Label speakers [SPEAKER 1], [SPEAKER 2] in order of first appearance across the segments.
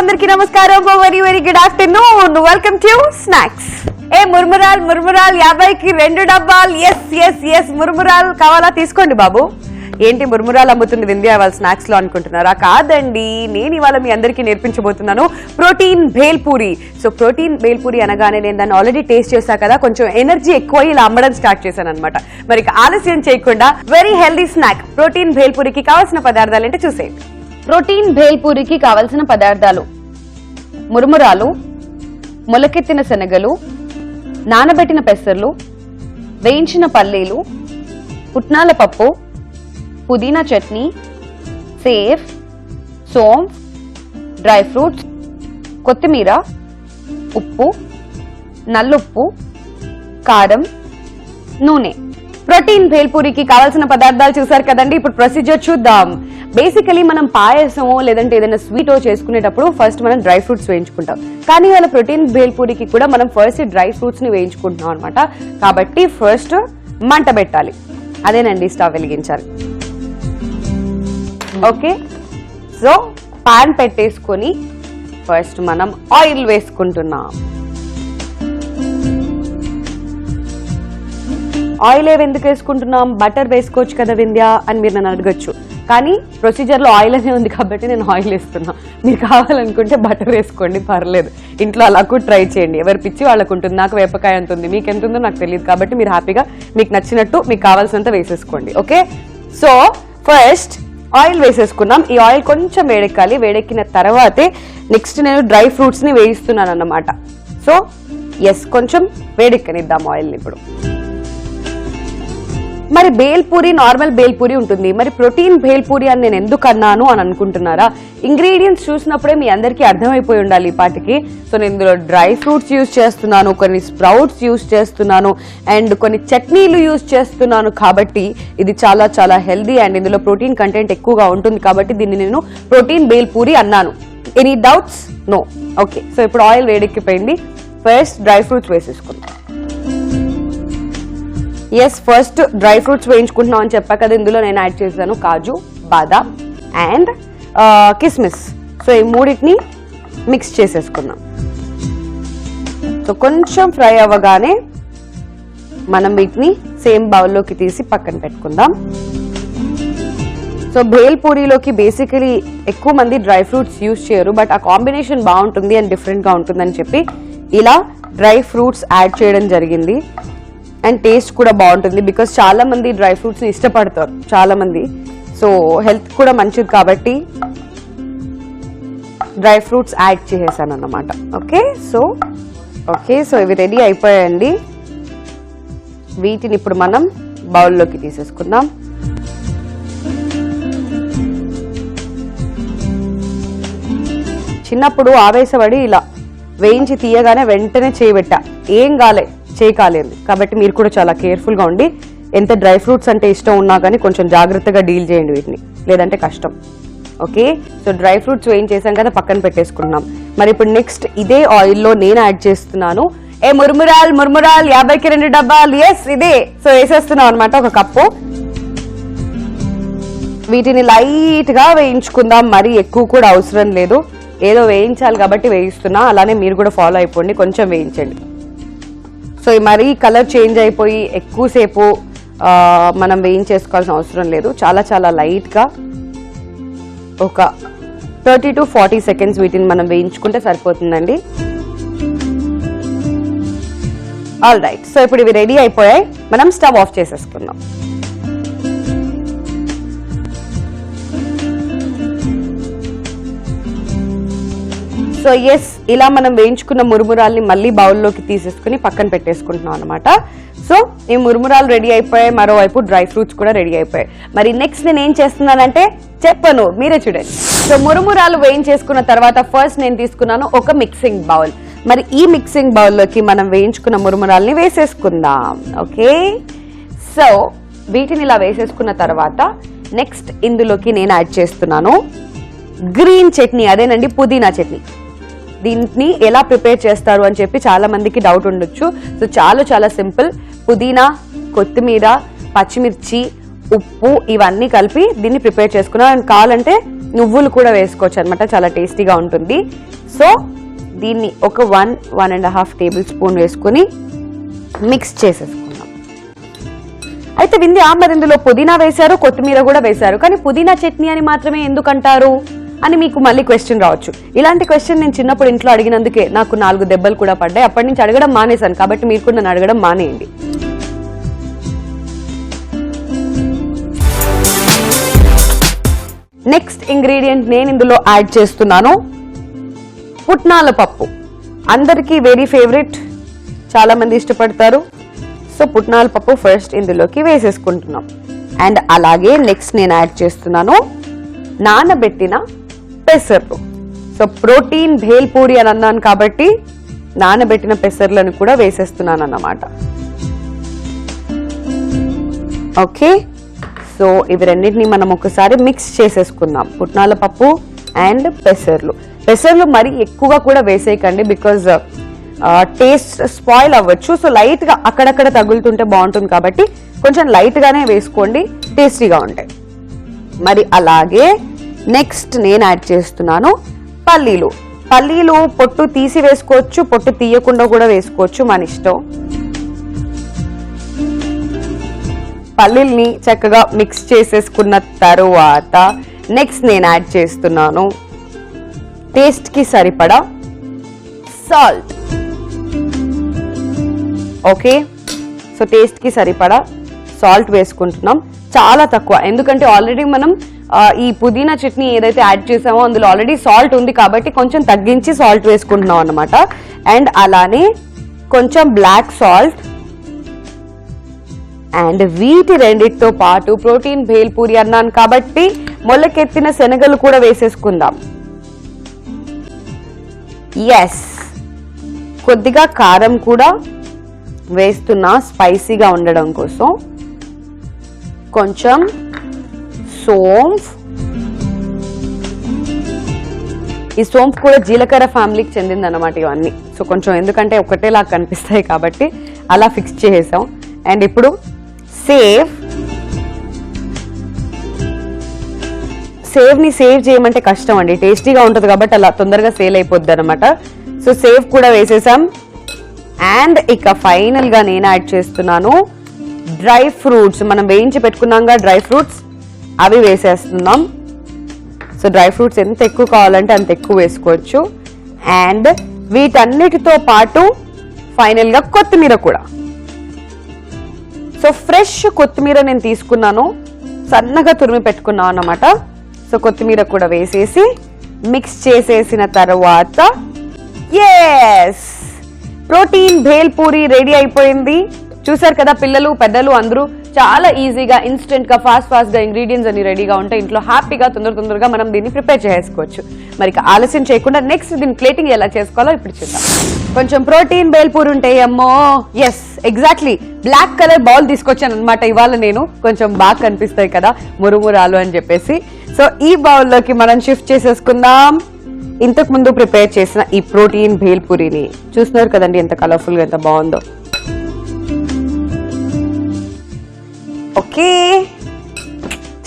[SPEAKER 1] అందరికీ నమస్కారం. Very very good afternoon. Welcome to snacks. ముర్మురాల్ 50కి 2 డబ్బాలు. ఎస్ ముర్మురాల్ కావాలా? తీసుకోండి బాబు. ఏంటి ముర్మురాలు అమ్ముతుంది వింధ్య వాళ్ళ స్నాక్స్ లో అనుకుంటున్నారా? కాదండి, నేను ఇవాళ మీ అందరికీ నేర్పించబోతున్నాను protein bhel puri. So protein bhel puri అనగానే నేను దాన్ని ఆల్రెడీ టేస్ట్ చేశా కదా, కొంచెం ఎనర్జీ ఎక్కువ ఇలా అమ్మడం స్టార్ట్ చేశాను అనమాట. మరి ఆలస్యం చేయకుండా very healthy snack protein bhel పూరికి కావాల్సిన పదార్థాలు ఏంటో చూసేయండి. ప్రోటీన్ భేల్ పూరికి కావలసిన పదార్థాలు: మురుమురాలు, మొలకెత్తిన శనగలు, నానబెట్టిన పెసర్లు, వేయించిన పల్లీలు, పుట్నాల పప్పు, పుదీనా chutney, safe, saunf, dry fruits, కొత్తిమీర, ఉప్పు, నల్లుప్పు, కారం, నూనె. ప్రోటీన్ భేల్ పూరికి కావాల్సిన పదార్థాలు చూసారు కదండి. ఇప్పుడు ప్రొసీజర్ చూద్దాం. బేసికలీ మనం పాయసమో లేదంటే ఏదైనా స్వీటో చేసుకునేటప్పుడు ఫస్ట్ మనం డ్రై ఫ్రూట్స్ వేయించుకుంటాం. కానీ వాళ్ళ ప్రోటీన్ భేల్ పూరికి కూడా మనం ఫస్ట్ డ్రై ఫ్రూట్స్ ని వేయించుకుంటున్నాం అనమాట. కాబట్టి ఫస్ట్ మంట పెట్టాలి. అదేనండి, స్టవ్ వెలిగించాలి. ఓకే, సో పాన్ పెట్టేసుకొని ఫస్ట్ మనం ఆయిల్ వేసుకుంటున్నాం. ఆయిల్ ఎందుకు వేసుకుంటున్నాం? బటర్ వేసుకోవచ్చు కదా వింధ్య అని మీరు నన్ను అడగచ్చు. కానీ ప్రొసీజర్ లో ఆయిల్ అనే ఉంది కాబట్టి నేను ఆయిల్ వేస్తున్నా. మీరు కావాలనుకుంటే బటర్ వేసుకోండి, పర్లేదు. ఇంట్లో అలా కూడా ట్రై చేయండి. ఎవరి పిచ్చి వాళ్ళకు ఉంటుంది. నాకు వేపకాయ ఎంత ఉంది, మీకు ఎంత ఉందో నాకు తెలియదు. కాబట్టి మీరు హ్యాపీగా మీకు నచ్చినట్టు మీకు కావాల్సినంత వేసేసుకోండి. ఓకే, సో ఫస్ట్ ఆయిల్ వేసేసుకున్నాం. ఈ ఆయిల్ కొంచెం వేడెక్కాలి. వేడెక్కిన తర్వాతే నెక్స్ట్ నేను డ్రై ఫ్రూట్స్ ని వేయిస్తున్నాను అన్నమాట. సో ఎస్, కొంచెం వేడెక్కనిద్దాం ఆయిల్ ఇప్పుడు. మరి భేల్ పూరి నార్మల్ భేల్ పూరి ఉంటుంది, మరి ప్రోటీన్ భేల్ పూరి అని నేను ఎందుకు అన్నాను అని అనుకుంటున్నారా? ఇంగ్రీడియంట్స్ చూసినప్పుడే మీ అందరికీ అర్థమైపోయి ఉండాలి ఈ పాటికి. సో నేను ఇందులో డ్రై ఫ్రూట్స్ యూజ్ చేస్తున్నాను, కొన్ని స్ప్రౌట్స్ యూజ్ చేస్తున్నాను, అండ్ కొన్ని చట్నీలు యూజ్ చేస్తున్నాను. కాబట్టి ఇది చాలా చాలా హెల్దీ అండ్ ఇందులో ప్రోటీన్ కంటెంట్ ఎక్కువగా ఉంటుంది. కాబట్టి దీన్ని నేను ప్రోటీన్ భేల్ పూరి అన్నాను. Any doubts? No. Okay, so ఇప్పుడు ఆయిల్ వేడెక్కిపోయింది. ఫస్ట్ డ్రై ఫ్రూట్స్ వేసేసుకుందాం. ఎస్, ఫస్ట్ డ్రై ఫ్రూట్స్ వేయించుకుంటున్నాం అని చెప్పా కదా. ఇందులో నేను యాడ్ చేశాను కాజు, బాదాం అండ్ కిస్మిస్. సో ఈ మూడింటిని మిక్స్ చేసేసుకున్నాం. సో కొంచెం ఫ్రై అవ్వగానే మనం వీటిని సేమ్ బౌల్లోకి తీసి పక్కన పెట్టుకుందాం. సో భేల్ పూరీలోకి బేసికలీ ఎక్కువ మంది డ్రై ఫ్రూట్స్ యూజ్ చేయరు, బట్ ఆ కాంబినేషన్ బాగుంటుంది అండ్ డిఫరెంట్ గా ఉంటుందని చెప్పి ఇలా డ్రై ఫ్రూట్స్ యాడ్ చేయడం జరిగింది. అండ్ టేస్ట్ కూడా బాగుంటుంది. బికాస్ చాలా మంది డ్రై ఫ్రూట్స్ ని ఇష్టపడతారు, చాలా మంది. సో హెల్త్ కూడా మంచిది కాబట్టి డ్రై ఫ్రూట్స్ యాడ్ చేసేసాను అన్నమాట. ఓకే, సో ఇవి రెడీ అయిపోయాయండి. వీటిని ఇప్పుడు మనం బౌల్లోకి తీసేసుకుందాం. చిన్నప్పుడు ఆవేశపడి ఇలా వేయించి తీయగానే వెంటనే చేయబెట్టా, ఏం చేయి కాలేదు. కాబట్టి మీరు కూడా చాలా కేర్ఫుల్ గా ఉండి, ఎంత డ్రై ఫ్రూట్స్ అంటే ఇష్టం ఉన్నా కానీ కొంచెం జాగ్రత్తగా డీల్ చేయండి వీటిని, లేదంటే కష్టం. ఓకే, సో డ్రై ఫ్రూట్స్ వేయించేసాం కదా, పక్కన పెట్టేసుకుంటున్నాం. మరి ఇప్పుడు నెక్స్ట్ ఇదే ఆయిల్లో నేను యాడ్ చేస్తున్నాను మురుమురాల్ 50కి 2 డబ్బాలు. ఎస్, ఇదే. సో వేసేస్తున్నాం అనమాట, ఒక కప్పు. వీటిని లైట్ గా వేయించుకుందాం, మరి ఎక్కువ కూడా అవసరం లేదు. ఏదో వేయించాలి కాబట్టి వేయిస్తున్నా, అలానే మీరు కూడా ఫాలో అయిపోండి, కొంచెం వేయించండి. సో మరీ కలర్ చేంజ్ అయిపోయి ఎక్కువసేపు మనం వేయించేసుకోవాల్సిన అవసరం లేదు. చాలా చాలా లైట్ గా ఒక 30 to 40 seconds వీటిని మనం వేయించుకుంటే సరిపోతుందండి. ఆల్ రైట్, సో ఇప్పుడు ఇవి రెడీ అయిపోయాయి. మనం స్టవ్ ఆఫ్ చేసేసుకుందాం. సో ఎస్, ఇలా మనం వేయించుకున్న మురుమురాల్ని మళ్ళీ బౌల్లోకి తీసేసుకుని పక్కన పెట్టేసుకుంటున్నాం అనమాట. సో ఈ మురుమురాలు రెడీ అయిపోయాయి, మరోవైపు డ్రై ఫ్రూట్స్ కూడా రెడీ అయిపోయాయి. మరి నెక్స్ట్ నేను ఏం చేస్తున్నానంటే చెప్పను, మీరే చూడండి. సో మురుమురాలు వేయించేసుకున్న తర్వాత ఫస్ట్ నేను తీసుకున్నాను ఒక మిక్సింగ్ బౌల్. మరి ఈ మిక్సింగ్ బౌల్లోకి మనం వేయించుకున్న మురుమురాల్ని వేసేసుకుందాం. ఓకే, సో వీటిని ఇలా వేసేసుకున్న తర్వాత నెక్స్ట్ ఇందులోకి నేను యాడ్ చేస్తున్నాను గ్రీన్ చట్నీ, అదేనండి పుదీనా చట్నీ. దీన్ని ఎలా ప్రిపేర్ చేస్తారు అని చెప్పి చాలా మందికి డౌట్ ఉండొచ్చు. సో చాలా చాలా సింపుల్. పుదీనా, కొత్తిమీర, పచ్చిమిర్చి, ఉప్పు ఇవన్నీ కలిపి దీన్ని ప్రిపేర్ చేసుకున్నాం. అండ్ కావాలంటే నువ్వులు కూడా వేసుకోవచ్చు అనమాట, చాలా టేస్టీగా ఉంటుంది. సో దీన్ని ఒక 1-1.5 టేబుల్ స్పూన్ వేసుకుని మిక్స్ చేసేసుకుందాం. అయితే వింది మరి ఇందులో పుదీనా వేశారు, కొత్తిమీర కూడా వేశారు, కానీ పుదీనా చట్నీ అని మాత్రమే ఎందుకంటారు అని మీకు మళ్ళీ క్వశ్చన్ రావచ్చు. ఇలాంటి క్వశ్చన్ నేను చిన్నప్పుడు ఇంట్లో అడిగినందుకే నాకు 4 దెబ్బలు కూడా పడ్డాయి. అప్పటి నుంచి అడగడం మానేశాను, కాబట్టి మీరు కూడా నన్ను అడగడం మానేయండి. నెక్స్ట్ ఇంగ్రీడియంట్ నేను ఇందులో యాడ్ చేస్తున్నాను పుట్నాల పప్పు. అందరికీ వెరీ ఫేవరెట్, చాలా మంది ఇష్టపడతారు. సో పుట్నాల పప్పు ఫస్ట్ ఇందులోకి వేసేసుకుంటున్నాం. అండ్ అలాగే నెక్స్ట్ నేను యాడ్ చేస్తున్నాను నానబెట్టిన పెసర్లు. సో ప్రోటీన్ భేల్ పూరి అని అన్నాను కాబట్టి నానబెట్టిన పెసర్లను కూడా వేసేస్తున్నాను అన్నమాట. ఓకే, సో ఇవి రెండింటిని మనం ఒకసారి మిక్స్ చేసేసుకుందాం. పుట్నాల పప్పు అండ్ పెసర్లు. పెసర్లు మరి ఎక్కువగా కూడా వేసేయకండి, బికాజ్ టేస్ట్ స్పాయిల్ అవ్వచ్చు. సో లైట్ గా అక్కడక్కడ తగులుతుంటే బాగుంటుంది కాబట్టి కొంచెం లైట్ గానే వేసుకోండి, టేస్టీగా ఉంటాయి. మరి అలాగే నెక్స్ట్ నేను యాడ్ చేస్తున్నాను పల్లీలు. పల్లీలు పొట్టు తీసి వేసుకోవచ్చు, పొట్టు తీయకుండా కూడా వేసుకోవచ్చు, మన ఇష్టం. పల్లీల్ని చక్కగా మిక్స్ చేసేసుకున్న తరువాత నెక్స్ట్ నేను యాడ్ చేస్తున్నాను టేస్ట్ కి సరిపడా సాల్ట్. ఓకే, సో టేస్ట్ కి సరిపడా సాల్ట్ వేసుకుంటున్నాం, చాలా తక్కువ, ఎందుకంటే ఆల్రెడీ మనం ఈ పుదీనా చట్నీ ఏదైతే యాడ్ చేసామో అందులో ఆల్రెడీ సాల్ట్ ఉంది కాబట్టి కొంచెం తగ్గించి సాల్ట్ వేసుకుంటున్నాం అన్నమాట. అండ్ అలానే కొంచెం బ్లాక్ సాల్ట్. అండ్ వీటి రెండిటితో పాటు ప్రోటీన్ భేల్ పూరి అన్నాను కాబట్టి మొలకెత్తిన శనగలు కూడా వేసేసుకుందాం. ఎస్, కొద్దిగా కారం కూడా వేస్తున్నా స్పైసీగా ఉండడం కోసం. కొంచెం సోంఫ్. ఈ సోంఫ్ కూడా జీలకర్ర ఫ్యామిలీకి చెందింది అన్నమాట ఇవన్నీ. సో కొంచెం ఎందుకంటే ఒకటేలా కనిపిస్తాయి కాబట్టి అలా ఫిక్స్ చేసేసాం. అండ్ ఇప్పుడు సేవ్ ని సేవ్ చేయమంటే కష్టం అండి, టేస్టీగా ఉంటుంది కాబట్టి అలా తొందరగా సేల్ అయిపోద్ది అనమాట. సో సేవ్ కూడా వేసేసాం. అండ్ ఇక ఫైనల్ గా నేను యాడ్ చేస్తున్నాను డ్రై ఫ్రూట్స్. మనం వేయించి పెట్టుకున్నాంగా డ్రై ఫ్రూట్స్, అవి వేసేస్తున్నాం. సో డ్రై ఫ్రూట్స్ ఎంత ఎక్కువ కావాలంటే అంత ఎక్కువ వేసుకోవచ్చు. అండ్ వీటన్నిటితో పాటు ఫైనల్ గా కొత్తిమీర కూడా. సో ఫ్రెష్ కొత్తిమీర నేను తీసుకున్నాను, సన్నగా తురిమి పెట్టుకున్నాను అన్నమాట. సో కొత్తిమీర కూడా వేసేసి మిక్స్ చేసేసిన తర్వాత yes, protein bhel puri ready అయిపోయింది. చూసారు కదా, పిల్లలు పెద్దలు అందరూ చాలా ఈజీగా ఇన్స్టెంట్ గా ఫాస్ట్ గా ఇంగ్రీడియంట్స్ అన్ని రెడీగా ఉంటాయి. ఇంట్లో హ్యాపీగా తొందరగా మనం దీన్ని ప్రిపేర్ చేసుకోవచ్చు. మరి ఆలస్యం చేయకుండా నెక్స్ట్ దీని ప్లేటింగ్ ఎలా చేసుకోవాలో ఇప్పుడు చూద్దాం. కొంచెం ప్రోటీన్ భేల్ పూరి ఉంటాయి అమ్మో. Yes, exactly black colour bowl తీసుకొచ్చాను అనమాట ఇవాళ నేను, కొంచెం బాగా కనిపిస్తాయి కదా మురుమురాలు అని చెప్పేసి. సో ఈ బౌల్లోకి మనం షిఫ్ట్ చేసేసుకుందాం ఇంతకు ముందు ప్రిపేర్ చేసిన ఈ ప్రోటీన్ భేల్ పూరిని. చూస్తున్నారు కదండి ఎంత కలర్ఫుల్ గా, ఎంత బాగుందో. ఓకే,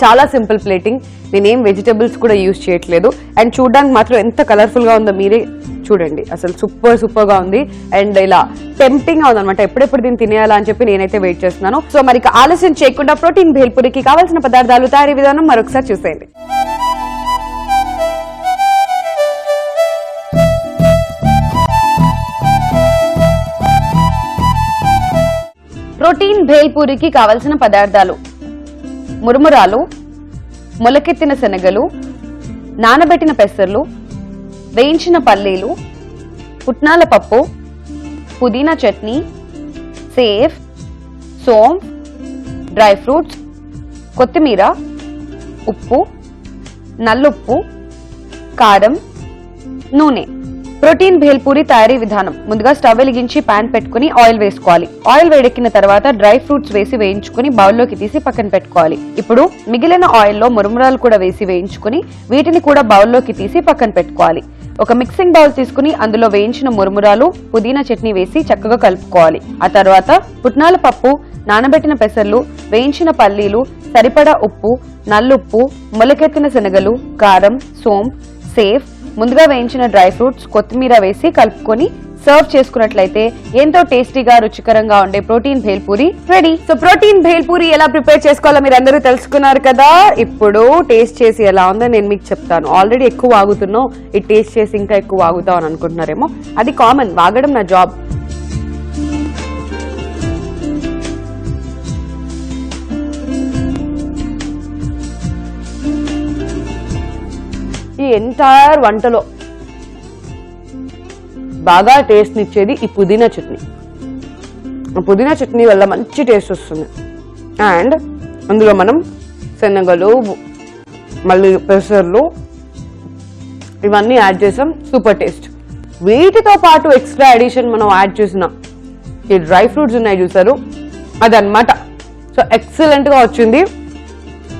[SPEAKER 1] చాలా సింపుల్ ప్లేటింగ్, నేనేం వెజిటబుల్స్ కూడా యూజ్ చేయట్లేదు. అండ్ చూడడానికి మాత్రం ఎంత కలర్ఫుల్ గా ఉందో మీరే చూడండి, అసలు సూపర్ గా ఉంది. అండ్ ఇలా టెంప్టింగ్ గా ఉందన్నమాట, ఎప్పుడెప్పుడు దీన్ని తినేయాలా అని చెప్పి నేనైతే వెయిట్ చేస్తున్నాను. సో మరి ఆలస్యం చేయకుండా ప్రోటీన్ భేల్ పూరికి కావాల్సిన పదార్థాలు, తయారీ విధానం మరొకసారి చూసేయండి. ప్రోటీన్ భేల్ పూరికి కావలసిన పదార్థాలు: మురుమురాలు, మొలకెత్తిన శనగలు, నానబెట్టిన పెసర్లు, వేయించిన పల్లీలు, పుట్నాల పప్పు, పుదీనా chutney, save, saunf, dry fruits, కొత్తిమీర, ఉప్పు, నల్లుప్పు, కారం, నూనె. ప్రోటీన్ భేల్ పూరి తయారీ విధానం: ముందుగా స్టవ్ వెలిగించి పాన్ పెట్టుకుని ఆయిల్ వేసుకోవాలి. ఆయిల్ వేడెక్కిన తర్వాత డ్రై ఫ్రూట్స్ వేసి వేయించుకుని బౌల్లోకి తీసి పక్కన పెట్టుకోవాలి. ఇప్పుడు మిగిలిన ఆయిల్లో మురుమురాలు కూడా వేసి వేయించుకుని వీటిని కూడా బౌల్లోకి తీసి పక్కన పెట్టుకోవాలి. ఒక మిక్సింగ్ బౌల్ తీసుకుని అందులో వేయించిన మురుమురాలు, పుదీనా చట్నీ వేసి చక్కగా కలుపుకోవాలి. ఆ తర్వాత పుట్నాల పప్పు, నానబెట్టిన పెసర్లు, వేయించిన పల్లీలు, సరిపడా ఉప్పు, నల్లుప్పు, మొలకెత్తిన శనగలు, కారం, సోంపు, సేవ్, ముందుగా వేయించిన డ్రై ఫ్రూట్స్, కొత్తిమీర వేసి కలుపుకొని సర్వ్ చేసుకున్నట్లయితే ఎంతో టేస్టీగా రుచికరంగా ఉండే protein bhelpuri ready. So protein bhelpuri ఎలా ప్రిపేర్ చేసుకోవాలో మీరు అందరూ తెలుసుకున్నారు కదా. ఇప్పుడు టేస్ట్ చేసి ఎలా ఉందో నేను మీకు చెప్తాను. ఆల్రెడీ ఎక్కువ వాగుతున్నావు, ఇది టేస్ట్ చేసి ఇంకా ఎక్కువ వాగుతావు అని అనుకుంటున్నారేమో. అది కామన్, వాగడం నా జాబ్. ఈ ఎంటైర్ వంటలో బాగా టేస్ట్ ఇచ్చేది ఈ పుదీనా చట్నీ. ఆ పుదీనా చట్నీ వల్ల మంచి టేస్ట్ వస్తుంది. అండ్ అందులో మనం శనగలు, మళ్ళీ పెసర్లు ఇవన్నీ యాడ్ చేసాం, సూపర్ టేస్ట్. వీటితో పాటు ఎక్స్ట్రా అడిషన్ మనం యాడ్ చేసిన ఈ డ్రై ఫ్రూట్స్ ఉన్నాయి చూసారు, అదనమాట. సో ఎక్సలెంట్ గా వచ్చింది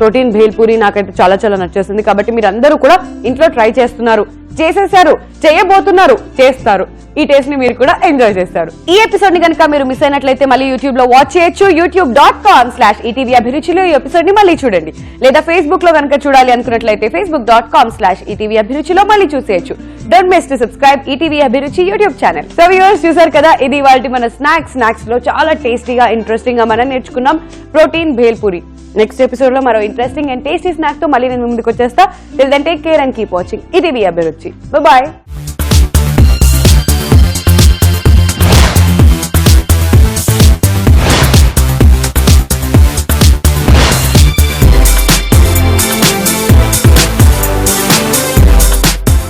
[SPEAKER 1] ప్రోటీన్ భేల్పూరి. నాకైతే చాలా చాలా నచ్చేసింది. కాబట్టి మీరు అందరూ కూడా ఇంట్లో ట్రై చేస్తున్నారు, చేసేసారు, చేయబోతున్నారు, చేస్తారు. ఈ టేస్ట్ ని మీరు కూడా ఎంజాయ్ చేస్తారు. ఈ ఎపిసోడ్ ని కనుక మీరు మిస్ అయినట్లయితే మళ్ళీ యూట్యూబ్ లో వాచ్ చేయొచ్చు. youtube.com/ETV అభిరుచిలో ఈ ఎపిసోడ్ ని మళ్ళీ చూడండి. లేదా ఫేస్బుక్ లో కనుక చూడాలి అనుకున్నట్లయితే facebook.com/ETV అభిరుచిలో మళ్ళీ చూసేయచ్చు. Don't miss to subscribe ETV Abhiruchi YouTube channel. So viewers చూసారు కదా, ఇది ఇవాల్టి మన స్నాక్స్ లో చాలా టేస్టీగా, ఇంట్రెస్టింగ్ గా మనం నేర్చుకున్నాం ప్రోటీన్ భేల్పూరి. నెక్స్ట్ ఎపిసోడ్ లో మరో ఇంట్రెస్టింగ్ అండ్ టేస్టీ స్నాక్ తో మళ్ళీ నేను ముందుకు వచ్చేస్తా. Till then take care and keep watching ETV Abhiruchi. Bye.